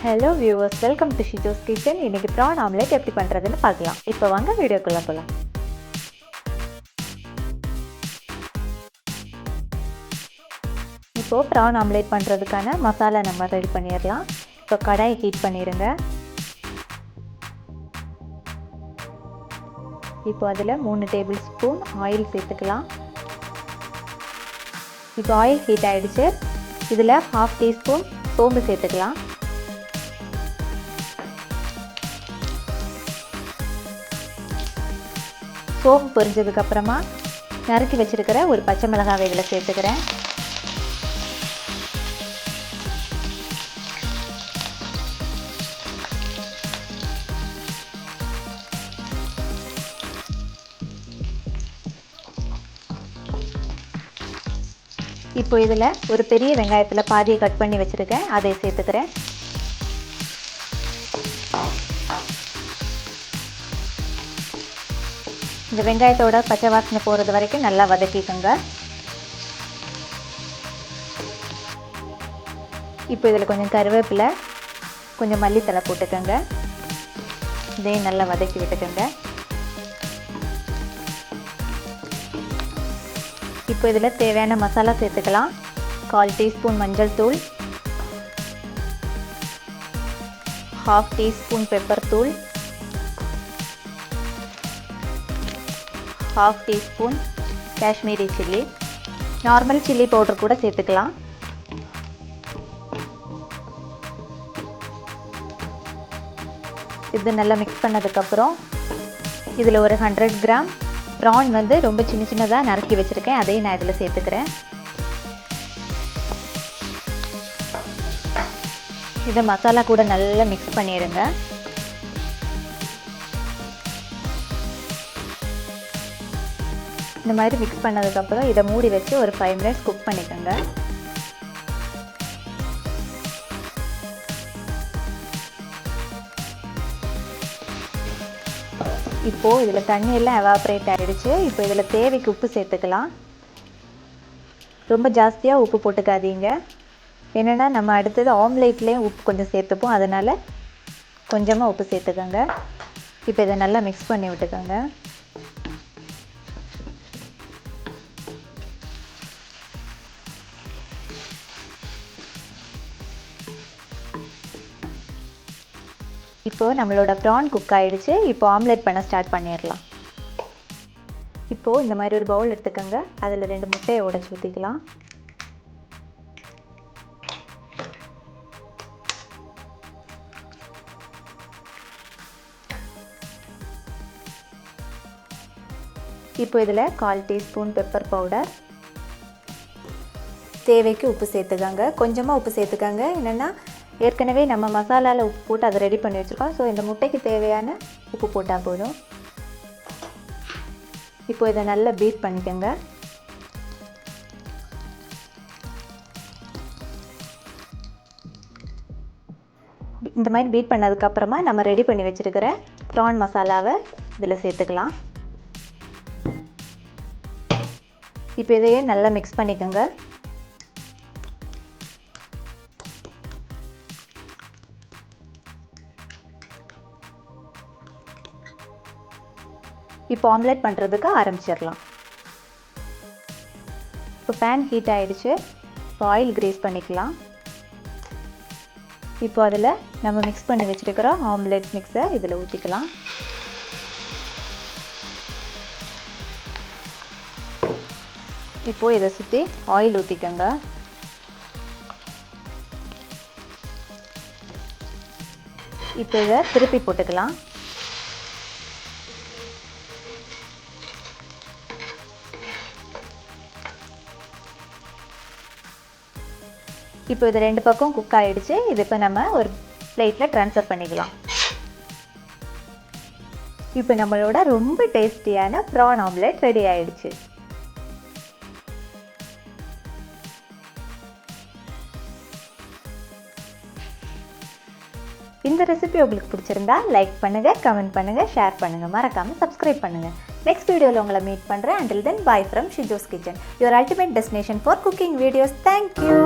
Hello viewers, welcome to Shijo's kitchen. இன்றைக்கி prawn omelette எப்படி பண்ணுறதுன்னு பார்க்கலாம். இப்போ வாங்க வீடியோக்குள்ளே போகலாம். இப்போது ப்ரான் ஆம்லெட் பண்ணுறதுக்கான மசாலா நம்ம ரெடி பண்ணிடலாம். இப்போ கடாயை ஹீட் பண்ணிடுங்க. இப்போ அதில் 3 டேபிள் ஸ்பூன் ஆயில் சேர்த்துக்கலாம். இப்போ ஆயில் ஹீட் ஆகிடுச்சு. இதில் 1/2 டீஸ்பூன் சோம்பு சேர்த்துக்கலாம். சோம்பு பொரிஞ்சதுக்கப்புறமா நறுக்கி வச்சுருக்கிற ஒரு பச்சை மிளகாய் இதில் சேர்த்துக்கிறேன். இப்போ இதில் ஒரு பெரிய வெங்காயத்தில் பாதியை கட் பண்ணி வச்சுருக்கேன், அதை சேர்த்துக்கிறேன். இந்த வெங்காயத்தோட பச்சை வாசனை போகிறது வரைக்கும் நல்லா வதக்கிக்கோங்க. இப்போ இதில் கொஞ்சம் கருவேப்பிலை, கொஞ்சம் மல்லித்தலை போட்டுக்கோங்க. இதையும் நல்லா வதக்கி விட்டுக்கோங்க. இப்போ இதில் தேவையான மசாலா சேர்த்துக்கலாம். 1/4 டீஸ்பூன் மஞ்சள் தூள், 1/2 டீஸ்பூன் பெப்பர் தூள், 1/2 teaspoon Kashmiri chilli, normal chilli powder கூட சேர்த்துக்கலாம். இது நல்லா மிக்ஸ் பண்ணதுக்கப்புறம் இதில் ஒரு 100 கிராம் ப்ரான் ரொம்ப சின்ன சின்னதாக நறுக்கி வச்சுருக்கேன், அதையும் நான் இதில் சேர்த்துக்கிறேன். இதை மசாலா கூட நல்லா மிக்ஸ் பண்ணிடுங்க. இந்த மாதிரி மிக்ஸ் பண்ணதுக்கப்புறம் இதை மூடி வச்சு ஒரு 5 மினிட்ஸ் குக் பண்ணிக்கோங்க. இப்போது இதில் தண்ணியெல்லாம் எவாப்ரேட் ஆகிடுச்சு. இப்போ இதில் தேவைக்கு உப்பு சேர்த்துக்கலாம். ரொம்ப ஜாஸ்தியாக உப்பு போட்டுக்காதீங்க, என்னென்னா நம்ம அடுத்தது ஆம்லேட்லேயும் உப்பு கொஞ்சம் சேர்த்துப்போம், அதனால் கொஞ்சமாக உப்பு சேர்த்துக்கோங்க. இப்போ இதை நல்லா மிக்ஸ் பண்ணி விட்டுக்கோங்க. இப்போது நம்மளோட ப்ரான் குக் ஆகிடுச்சு. இப்போ ஆம்லெட் பண்ண ஸ்டார்ட் பண்ணிடலாம். இப்போது இந்த மாதிரி ஒரு பவுல் எடுத்துக்கோங்க. அதில் 2 முட்டையை உடைச்சி ஊற்றிக்கலாம். இப்போ இதில் 1/4 டீஸ்பூன் பெப்பர் பவுடர், தேவைக்கு உப்பு சேர்த்துக்கோங்க. கொஞ்சமாக உப்பு சேர்த்துக்கோங்க, என்னென்னா ஏற்கனவே நம்ம மசாலாவில் உப்பு போட்டு அதை ரெடி பண்ணி வச்சுருக்கோம். ஸோ இந்த முட்டைக்கு தேவையான உப்பு போட்டால் போதும். இப்போ இதை நல்லா பீட் பண்ணிக்கோங்க. இந்த மாதிரி பீட் பண்ணதுக்கப்புறமா நம்ம ரெடி பண்ணி வச்சுருக்கிற ப்ரான் மசாலாவை இதில் சேர்த்துக்கலாம். இப்போ இதையே நல்லா மிக்ஸ் பண்ணிக்கோங்க. இப்போ ஆம்லெட் பண்ணுறதுக்கு ஆரம்பிச்சிடலாம். இப்போ பேன் ஹீட் ஆகிடுச்சு. இப்போ ஆயில் கிரீஸ் பண்ணிக்கலாம். இப்போ அதில் நம்ம மிக்ஸ் பண்ணி வச்சுருக்கிற ஆம்லெட் மிக்ஸை இதில் ஊற்றிக்கலாம். இப்போது இதை சுற்றி ஆயில் ஊற்றிக்கோங்க. இப்போ இதை திருப்பி போட்டுக்கலாம். இப்போ இது 2 பக்கம் குக் ஆகிடுச்சு. இது இப்போ நம்ம ஒரு பிளேட்டில் ட்ரான்ஸ்ஃபர் பண்ணிக்கலாம். இப்போ நம்மளோட ரொம்ப டேஸ்டியான ப்ரான் ஆம்லெட் ரெடி ஆகிடுச்சு. இந்த ரெசிபி உங்களுக்கு பிடிச்சிருந்தா லைக் பண்ணுங்கள், கமெண்ட் பண்ணுங்கள், ஷேர் பண்ணுங்கள், மறக்காமல் சப்ஸ்கிரைப் பண்ணுங்கள். Next video la ungala meet pandren. Until then, bye from Shijo's Kitchen, your ultimate destination for cooking videos. Thank you.